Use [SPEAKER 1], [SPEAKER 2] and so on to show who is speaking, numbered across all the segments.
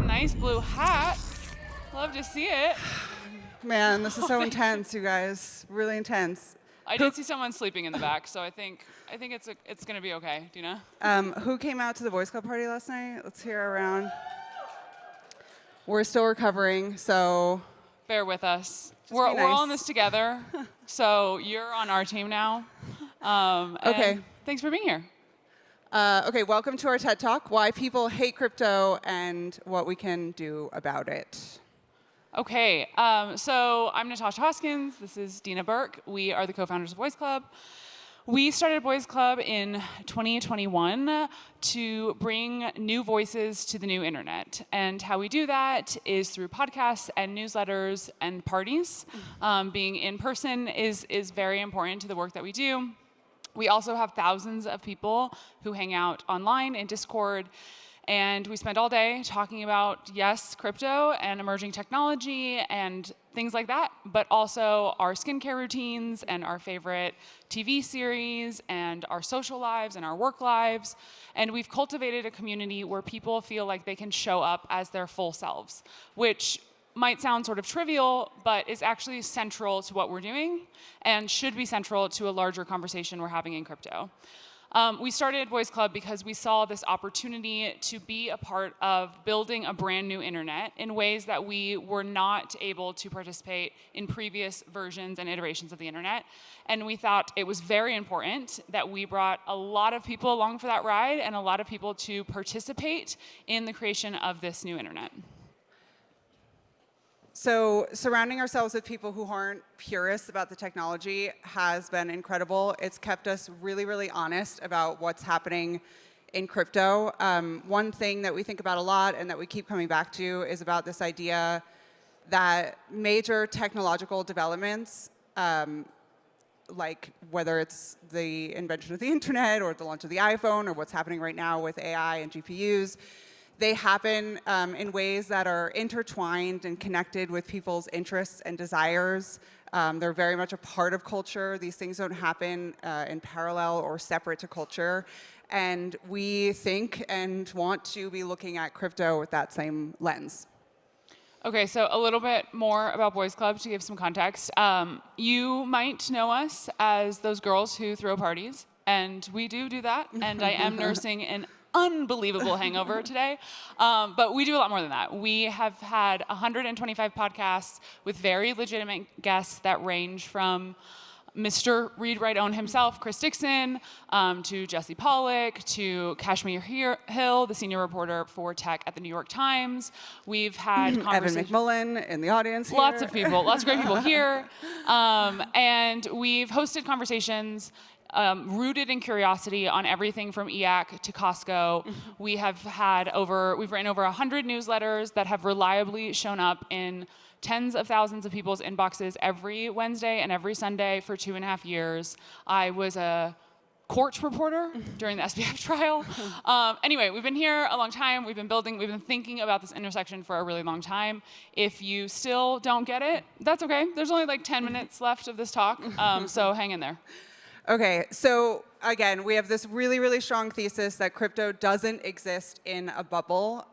[SPEAKER 1] nice blue hats. Love to see it.
[SPEAKER 2] Man, this is so intense, you guys. Really intense.
[SPEAKER 1] I did see someone sleeping in the back, so I think it's gonna be okay. Deana?
[SPEAKER 2] Who came out to the Boys Club party last night? Let's hear around. We're still recovering, so
[SPEAKER 1] Bear with us.
[SPEAKER 2] Just
[SPEAKER 1] We're
[SPEAKER 2] be
[SPEAKER 1] all in
[SPEAKER 2] nice.
[SPEAKER 1] this together, so you're on our team now.
[SPEAKER 2] Okay.
[SPEAKER 1] And thanks for being here.
[SPEAKER 2] Okay, welcome to our TED Talk, Why People Hate Crypto and What We Can Do About It.
[SPEAKER 1] Okay, so I'm Natasha Hoskins. This is Deana Burke. We are the co-founders of Boys Club. We started Boys Club in 2021 to bring new voices to the new internet. And how we do that is through podcasts and newsletters and parties. Being in person is very important to the work that we do. We also have thousands of people who hang out online in Discord. And we spend all day talking about, yes, crypto and emerging technology and things like that, but also our skincare routines and our favorite TV series and our social lives and our work lives. And we've cultivated a community where people feel like they can show up as their full selves, which might sound sort of trivial, but is actually central to what we're doing and should be central to a larger conversation we're having in crypto. We started Boys Club because we saw this opportunity to be a part of building a brand new internet in ways that we were not able to participate in previous versions and iterations of the internet. And we thought it was very important that we brought a lot of people along for that ride and a lot of people to participate in the creation of this new internet.
[SPEAKER 2] So surrounding ourselves with people who aren't purists about the technology has been incredible. It's kept us really, really honest about what's happening in crypto. One thing that we think about a lot and that we keep coming back to is about this idea that major technological developments, like whether it's the invention of the internet or the launch of the iPhone or what's happening right now with AI and GPUs, they happen in ways that are intertwined and connected with people's interests and desires. They're very much a part of culture. These things don't happen in parallel or separate to culture. And we think and want to be looking at crypto with that same lens.
[SPEAKER 1] Okay, so a little bit more about Boys Club to give some context. You might know us as those girls who throw parties, and we do that, and I am nursing an unbelievable hangover today, but we do a lot more than that. We have had 125 podcasts with very legitimate guests that range from Mr. Read Write Own himself, Chris Dixon, to Jesse Pollack, to Kashmir Hill, the senior reporter for tech at the New York Times. We've had
[SPEAKER 2] Evan McMullen in the audience here.
[SPEAKER 1] Lots of people, lots of great people here. And we've hosted conversations rooted in curiosity on everything from EAC to Costco. We've written over 100 newsletters that have reliably shown up in tens of thousands of people's inboxes every Wednesday and every Sunday for 2.5 years. I was a court reporter during the SBF trial. Anyway, we've been here a long time. We've been thinking about this intersection for a really long time. If you still don't get it, that's okay. There's only like 10 minutes left of this talk, so hang in there.
[SPEAKER 2] Okay, so again, we have this really, really strong thesis that crypto doesn't exist in a bubble.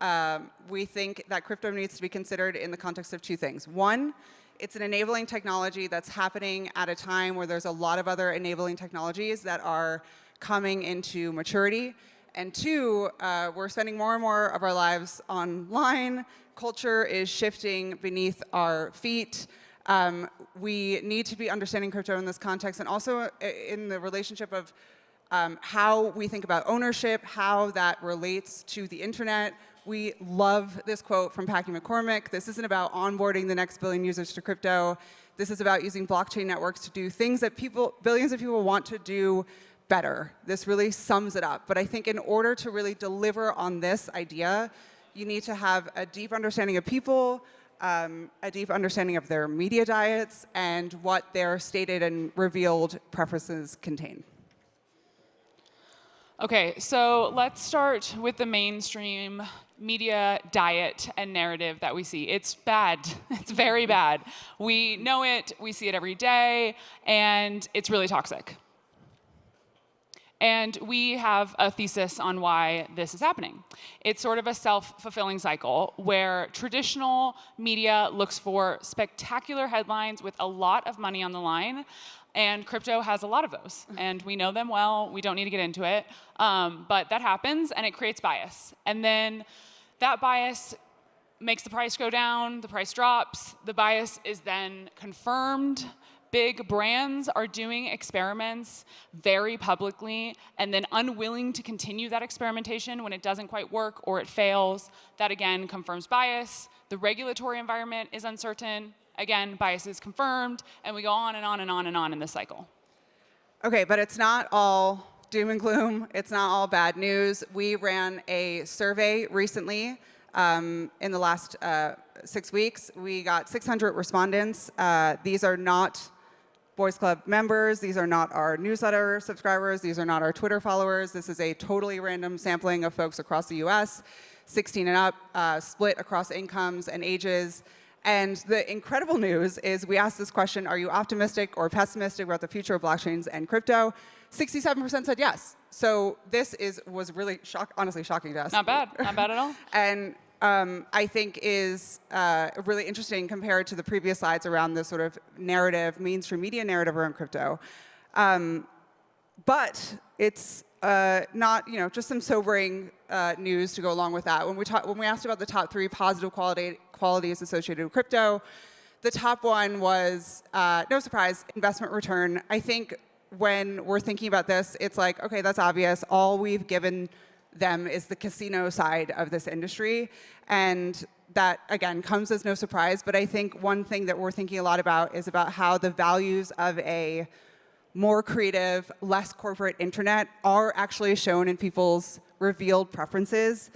[SPEAKER 2] We think that crypto needs to be considered in the context of two things. One, it's an enabling technology that's happening at a time where there's a lot of other enabling technologies that are coming into maturity. And two, we're spending more and more of our lives online. Culture is shifting beneath our feet. We need to be understanding crypto in this context and also in the relationship of how we think about ownership, how that relates to the internet. We love this quote from Packy McCormick. This isn't about onboarding the next billion users to crypto. This is about using blockchain networks to do things that billions of people want to do better. This really sums it up. But I think in order to really deliver on this idea, you need to have a deep understanding of people, a deep understanding of their media diets and what their stated and revealed preferences contain.
[SPEAKER 1] Okay, so let's start with the mainstream media diet and narrative that we see. It's bad. It's very bad. We know it, we see it every day, and it's really toxic. And we have a thesis on why this is happening. It's sort of a self-fulfilling cycle where traditional media looks for spectacular headlines with a lot of money on the line, and crypto has a lot of those. And we know them well. We don't need to get into it. But that happens, and it creates bias. And then that bias makes the price go down, the price drops, the bias is then confirmed. Big brands are doing experiments very publicly and then unwilling to continue that experimentation when it doesn't quite work or it fails. That again confirms bias. The regulatory environment is uncertain. Again, bias is confirmed, and we go on and on and on and on in this cycle.
[SPEAKER 2] Okay, but it's not all doom and gloom. It's not all bad news. We ran a survey recently in the last 6 weeks. We got 600 respondents. These are not Boys Club members. These are not our newsletter subscribers. These are not our Twitter followers. This is a totally random sampling of folks across the US, 16 and up, split across incomes and ages. And the incredible news is we asked this question, are you optimistic or pessimistic about the future of blockchains and crypto? 67% said yes. So this was really honestly shocking to us.
[SPEAKER 1] Not bad at all.
[SPEAKER 2] And I think is really interesting compared to the previous slides around this sort of narrative, mainstream media narrative around crypto. But it's not, just some sobering news to go along with that. When we asked about the top 3 positive qualities associated with crypto, the top one was, no surprise, investment return. I think when we're thinking about this, it's like, okay, that's obvious. All we've given them is the casino side of this industry. And that, again, comes as no surprise. But I think one thing that we're thinking a lot about is about how the values of a more creative, less corporate internet are actually shown in people's revealed preferences.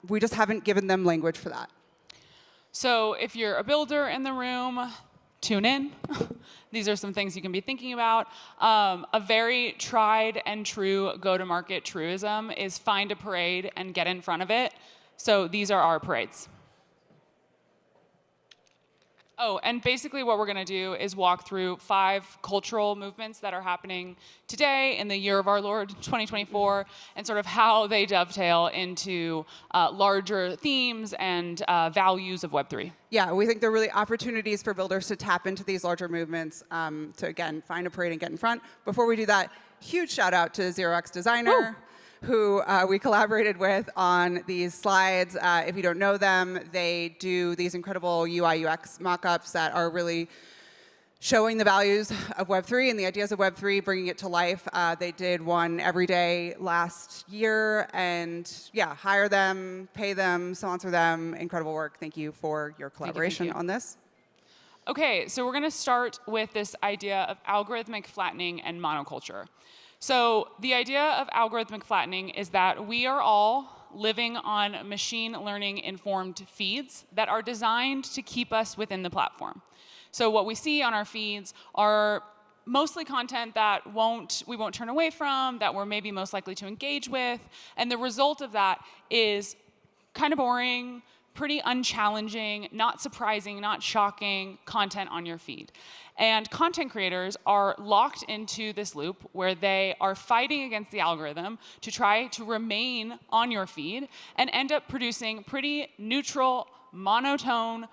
[SPEAKER 2] We just haven't given them language for that.
[SPEAKER 1] So if you're a builder in the room, tune in. These are some things you can be thinking about. A very tried and true go-to-market truism is find a parade and get in front of it. So these are our parades. Oh, and basically what we're going to do is walk through 5 cultural movements that are happening today in the year of our Lord, 2024, and sort of how they dovetail into larger themes and values of Web3.
[SPEAKER 2] Yeah, we think there are really opportunities for builders to tap into these larger movements to, again, find a parade and get in front. Before we do that, huge shout out to 0x Designer, who we collaborated with on these slides. If you don't know them, they do these incredible UI UX mockups that are really showing the values of Web3 and the ideas of Web3, bringing it to life. They did one every day last year, and yeah, hire them, pay them, sponsor them. Incredible work. Thank you for your collaboration on this.
[SPEAKER 1] Okay, so we're going to start with this idea of algorithmic flattening and monoculture. So the idea of algorithmic flattening is that we are all living on machine learning informed feeds that are designed to keep us within the platform. So what we see on our feeds are mostly content that we won't turn away from, that we're maybe most likely to engage with, and the result of that is kind of boring, pretty unchallenging, not surprising, not shocking content on your feed. And content creators are locked into this loop where they are fighting against the algorithm to try to remain on your feed and end up producing pretty neutral, monotone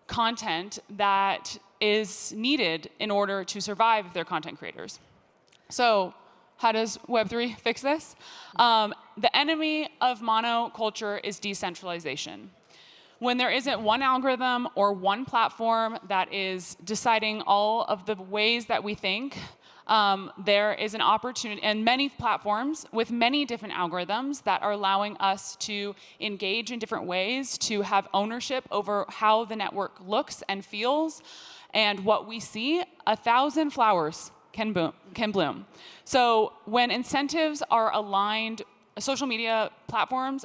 [SPEAKER 1] content that is needed in order to survive if they're content creators. So how does Web3 fix this? The enemy of monoculture is decentralization. When there isn't one algorithm or one platform that is deciding all of the ways that we think, there is an opportunity, and many platforms with many different algorithms that are allowing us to engage in different ways, to have ownership over how the network looks and feels, and what we see, 1,000 flowers can bloom. So when incentives are aligned, social media platforms,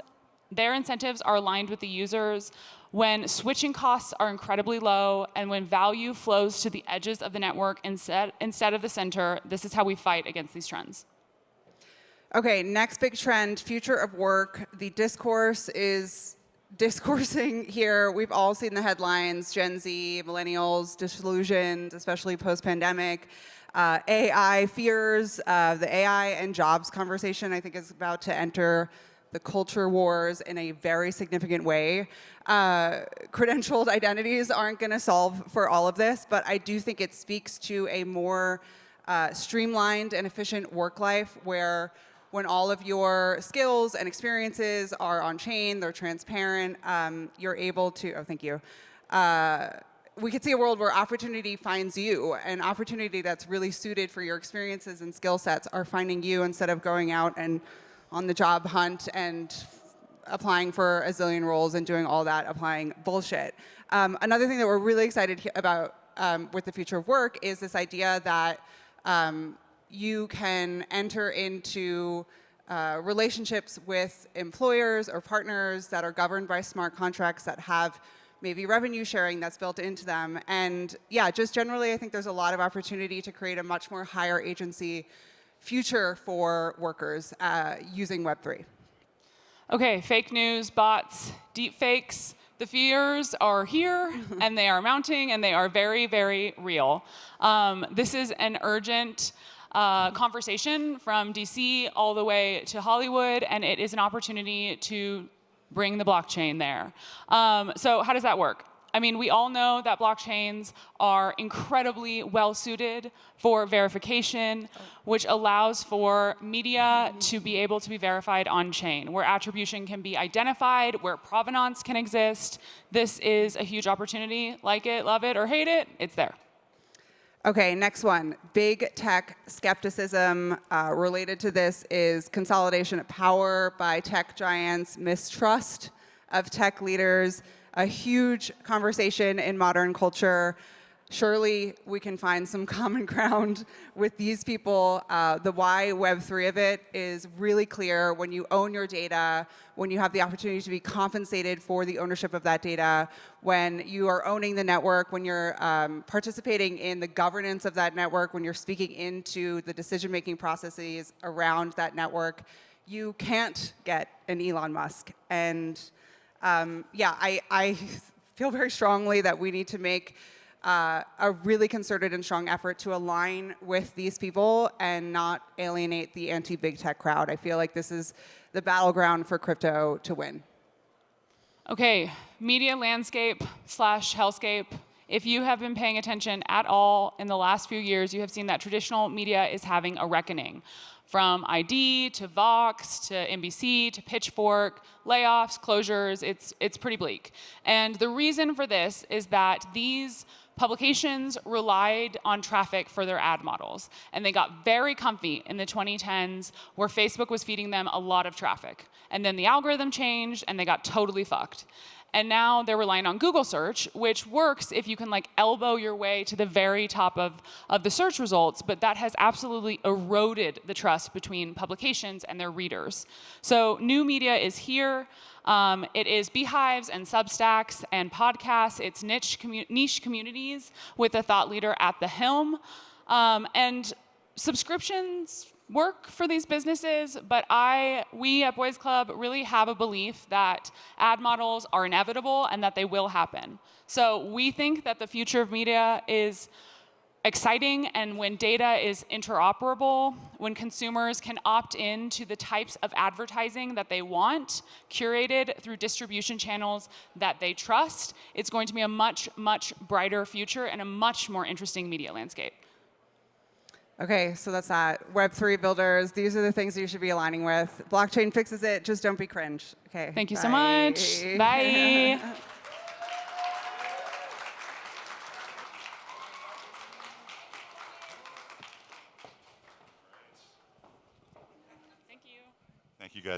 [SPEAKER 1] their incentives are aligned with the users, when switching costs are incredibly low, and when value flows to the edges of the network instead of the center. This is how we fight against these trends.
[SPEAKER 2] Okay, next big trend, future of work. The discourse is discoursing here. We've all seen the headlines, Gen Z, millennials, disillusioned, especially post-pandemic. AI fears, the AI and jobs conversation, I think, is about to enter the culture wars in a very significant way. Credentialed identities aren't going to solve for all of this, but I do think it speaks to a more streamlined and efficient work life where when all of your skills and experiences are on chain, they're transparent, you're able to, oh, thank you. We could see a world where opportunity finds you, and opportunity that's really suited for your experiences and skill sets are finding you instead of going out and on the job hunt and applying for a zillion roles and doing all that applying bullshit. Another thing that we're really excited about with the future of work is this idea that you can enter into relationships with employers or partners that are governed by smart contracts that have maybe revenue sharing that's built into them. And yeah, just generally, I think there's a lot of opportunity to create a much more higher agency future for workers using Web3.
[SPEAKER 1] Okay, fake news, bots, deep fakes. The fears are here, and they are mounting, and they are very, very real. This is an urgent conversation from DC all the way to Hollywood, and it is an opportunity to bring the blockchain there. So how does that work? I mean, we all know that blockchains are incredibly well-suited for verification, which allows for media to be able to be verified on-chain, where attribution can be identified, where provenance can exist. This is a huge opportunity. Like it, love it, or hate it, it's there.
[SPEAKER 2] Okay, next one. Big tech skepticism related to this is consolidation of power by tech giants, mistrust of tech leaders, a huge conversation in modern culture. Surely we can find some common ground with these people. The why Web3 of it is really clear. When you own your data, when you have the opportunity to be compensated for the ownership of that data, when you are owning the network, when you're participating in the governance of that network, when you're speaking into the decision-making processes around that network, you can't get an Elon Musk. And yeah, I feel very strongly that we need to make a really concerted and strong effort to align with these people and not alienate the anti-big tech crowd. I feel like this is the battleground for crypto to win.
[SPEAKER 1] Okay, media landscape / hellscape. If you have been paying attention at all in the last few years, you have seen that traditional media is having a reckoning. From ID to Vox to NBC to Pitchfork, layoffs, closures, it's pretty bleak. And the reason for this is that these publications relied on traffic for their ad models. And they got very comfy in the 2010s where Facebook was feeding them a lot of traffic. And then the algorithm changed and they got totally fucked. And now they're relying on Google search, which works if you can like elbow your way to the very top of the search results, but that has absolutely eroded the trust between publications and their readers. So new media is here. It is beehives and Substacks and podcasts. It's niche communities with a thought leader at the helm. And subscriptions work for these businesses, but we at Boys Club really have a belief that ad models are inevitable and that they will happen. So we think that the future of media is exciting, and when data is interoperable, when consumers can opt in to the types of advertising that they want, curated through distribution channels that they trust, it's going to be a much, much brighter future and a much more interesting media landscape.
[SPEAKER 2] Okay, so that's that. Web3 builders, these are the things you should be aligning with. Blockchain fixes it, just don't be cringe. Okay.
[SPEAKER 1] Thank you
[SPEAKER 2] bye.
[SPEAKER 1] so much. Bye.
[SPEAKER 3] Thank you, guys.